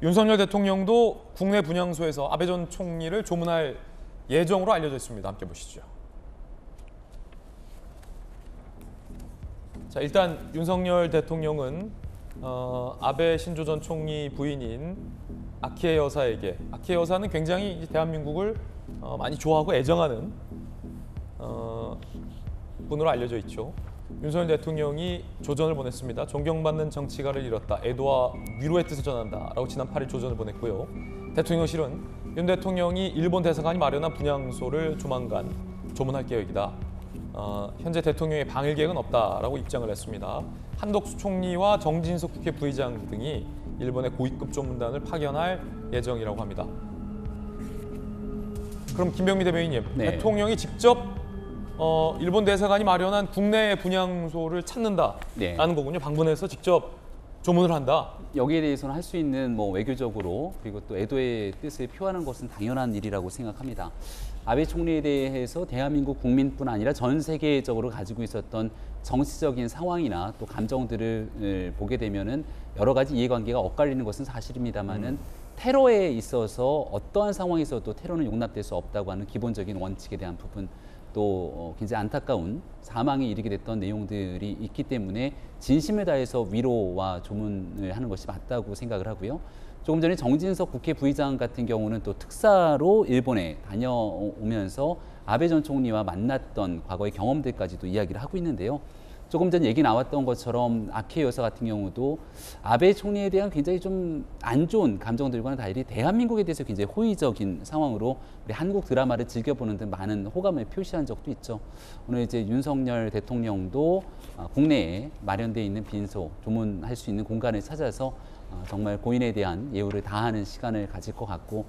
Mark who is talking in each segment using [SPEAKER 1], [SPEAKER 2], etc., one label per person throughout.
[SPEAKER 1] 윤석열 대통령도 국내 분향소에서 아베 전 총리를 조문할 예정으로 알려져 있습니다. 함께 보시죠. 자, 일단 윤석열 대통령은 아베 신조 전 총리 부인인 아키에 여사에게, 아키에 여사는 굉장히 대한민국을 많이 좋아하고 애정하는 분으로 알려져 있죠. 윤석열 대통령이 조전을 보냈습니다. 존경받는 정치가를 잃었다. 애도와 위로의 뜻을 전한다라고 지난 8일 조전을 보냈고요. 대통령실은 윤 대통령이 일본 대사관이 마련한 분향소를 조만간 조문할 계획이다. 현재 대통령의 방일 계획은 없다라고 입장을 냈습니다. 한덕수 총리와 정진석 국회 부의장 등이 일본의 고위급 조문단을 파견할 예정이라고 합니다. 그럼 김병미 대변인님,
[SPEAKER 2] 네.
[SPEAKER 1] 대통령이 직접 일본 대사관이 마련한 국내 분향소를 찾는다라는
[SPEAKER 2] 네.
[SPEAKER 1] 거군요. 방문해서 직접 조문을 한다.
[SPEAKER 2] 여기에 대해서는 할 수 있는 외교적으로 그리고 또 애도의 뜻을 표하는 것은 당연한 일이라고 생각합니다. 아베 총리에 대해서 대한민국 국민뿐 아니라 전 세계적으로 가지고 있었던 정치적인 상황이나 또 감정들을 보게 되면은 여러 가지 이해관계가 엇갈리는 것은 사실입니다만은 테러에 있어서 어떠한 상황에서도 테러는 용납될 수 없다고 하는 기본적인 원칙에 대한 부분, 또 굉장히 안타까운 사망에 이르게 됐던 내용들이 있기 때문에 진심을 다해서 위로와 조문을 하는 것이 맞다고 생각을 하고요. 조금 전에 정진석 국회 부의장 같은 경우는 또 특사로 일본에 다녀오면서 아베 전 총리와 만났던 과거의 경험들까지도 이야기를 하고 있는데요. 조금 전 얘기 나왔던 것처럼 아키에 여사 같은 경우도 아베 총리에 대한 굉장히 좀 안 좋은 감정들과는 달리 대한민국에 대해서 굉장히 호의적인 상황으로 우리 한국 드라마를 즐겨보는 등 많은 호감을 표시한 적도 있죠. 오늘 이제 윤석열 대통령도 국내에 마련되어 있는 빈소, 조문할 수 있는 공간을 찾아서 정말 고인에 대한 예우를 다하는 시간을 가질 것 같고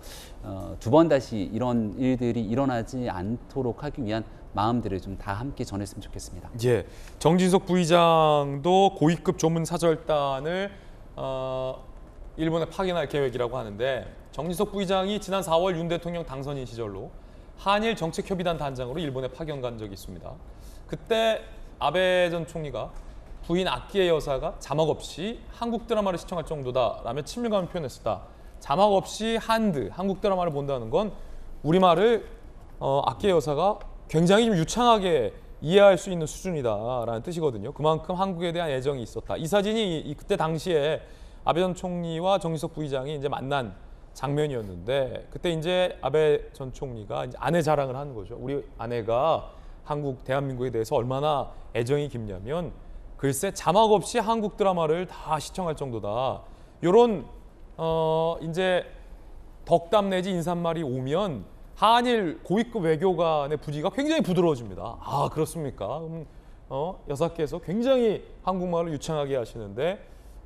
[SPEAKER 2] 두 번 다시 이런 일들이 일어나지 않도록 하기 위한 마음들을 좀 다 함께 전했으면 좋겠습니다.
[SPEAKER 1] 예, 정진석 부의장도 고위급 조문 사절단을 일본에 파견할 계획이라고 하는데, 정진석 부의장이 지난 4월 윤 대통령 당선인 시절로 한일 정책협의단 단장으로 일본에 파견 간 적이 있습니다. 그때 아베 전 총리가 부인 아키에 여사가 자막 없이 한국 드라마를 시청할 정도다라며 친밀감을 표현했었다. 자막 없이 한국 드라마를 본다는 건 우리말을 아키에 여사가 굉장히 좀 유창하게 이해할 수 있는 수준이다라는 뜻이거든요. 그만큼 한국에 대한 애정이 있었다. 이 사진이 그때 당시에 아베 전 총리와 정진석 부의장이 이제 만난 장면이었는데, 그때 이제 아베 전 총리가 이제 아내 자랑을 하는 거죠. 우리 아내가 대한민국에 대해서 얼마나 애정이 깊냐면 글쎄 자막 없이 한국 드라마를 다 시청할 정도다. 이런 이제 덕담 내지 인사말이 오면 한일 고위급 외교관의 부지가 굉장히 부드러워집니다. 아, 그렇습니까? 여사께서 굉장히 한국말을 유창하게 하시는데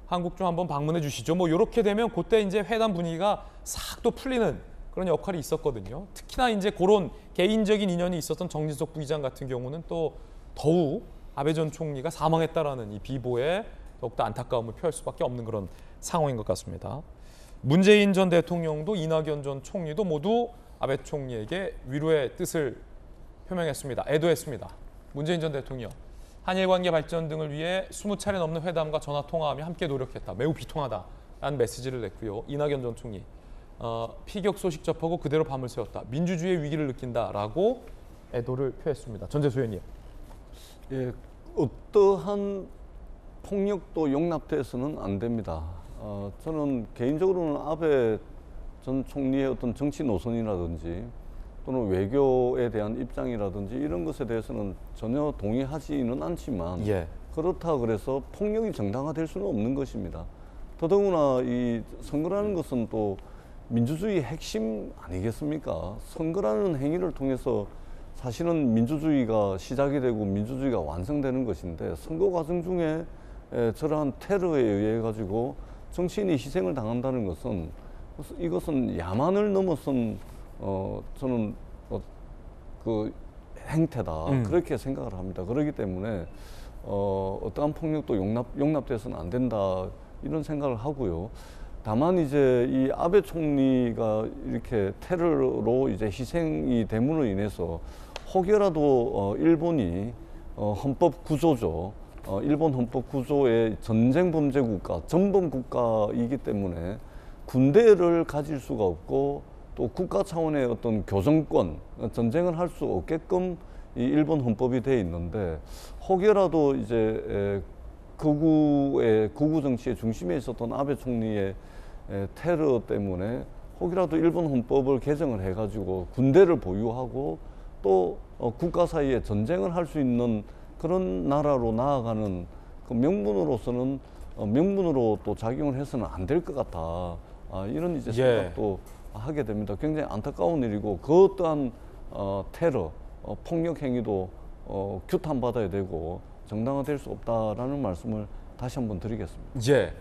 [SPEAKER 1] 한국 좀 한번 방문해 주시죠. 뭐 이렇게 되면 그때 이제 회담 분위기가 싹 또 풀리는 그런 역할이 있었거든요. 특히나 이제 그런 개인적인 인연이 있었던 정진석 부의장 같은 경우는 또 더욱 아베 전 총리가 사망했다라는 이 비보에 더욱더 안타까움을 표할 수밖에 없는 그런 상황인 것 같습니다. 문재인 전 대통령도 이낙연 전 총리도 모두 아베 총리에게 위로의 뜻을 표명했습니다. 애도했습니다. 문재인 전 대통령, 한일 관계 발전 등을 위해 20차례 넘는 회담과 전화 통화하며 함께 노력했다. 매우 비통하다라는 메시지를 냈고요. 이낙연 전 총리, 피격 소식 접하고 그대로 밤을 새웠다. 민주주의의 위기를 느낀다라고 애도를 표했습니다. 전재수 의원님.
[SPEAKER 3] 예, 어떠한 폭력도 용납돼서는 안 됩니다. 저는 개인적으로는 아베 전 총리의 어떤 정치 노선이라든지 또는 외교에 대한 입장이라든지 이런 것에 대해서는 전혀 동의하지는 않지만,
[SPEAKER 1] 예.
[SPEAKER 3] 그렇다 그래서 폭력이 정당화될 수는 없는 것입니다. 더더구나 이 선거라는 것은 또 민주주의의 핵심 아니겠습니까? 선거라는 행위를 통해서 사실은 민주주의가 시작이 되고 민주주의가 완성되는 것인데, 선거 과정 중에 저러한 테러에 의해 가지고 정치인이 희생을 당한다는 것은 이것은 야만을 넘어선 저는 그 행태다, 그렇게 생각을 합니다. 그렇기 때문에 어떠한 폭력도 용납돼서는 안 된다, 이런 생각을 하고요. 다만 이제 이 아베 총리가 이렇게 테러로 이제 희생이 됨으로 인해서 혹여라도 일본이 헌법 구조죠. 일본 헌법 구조의 전쟁 범죄 국가, 전범 국가이기 때문에 군대를 가질 수가 없고 또 국가 차원의 어떤 교정권, 전쟁을 할 수 없게끔 이 일본 헌법이 돼 있는데 혹여라도 이제 극우 정치의 중심에 있었던 아베 총리의 테러 때문에 혹이라도 일본 헌법을 개정을 해가지고 군대를 보유하고 또 국가 사이에 전쟁을 할 수 있는 그런 나라로 나아가는 그 명분으로서는 명분으로 또 작용을 해서는 안 될 것 같다. 이런 이제 생각도 하게 됩니다. 굉장히 안타까운 일이고 그 어떠한 테러, 폭력 행위도 규탄받아야 되고 정당화될 수 없다라는 말씀을 다시 한번 드리겠습니다.
[SPEAKER 1] 예.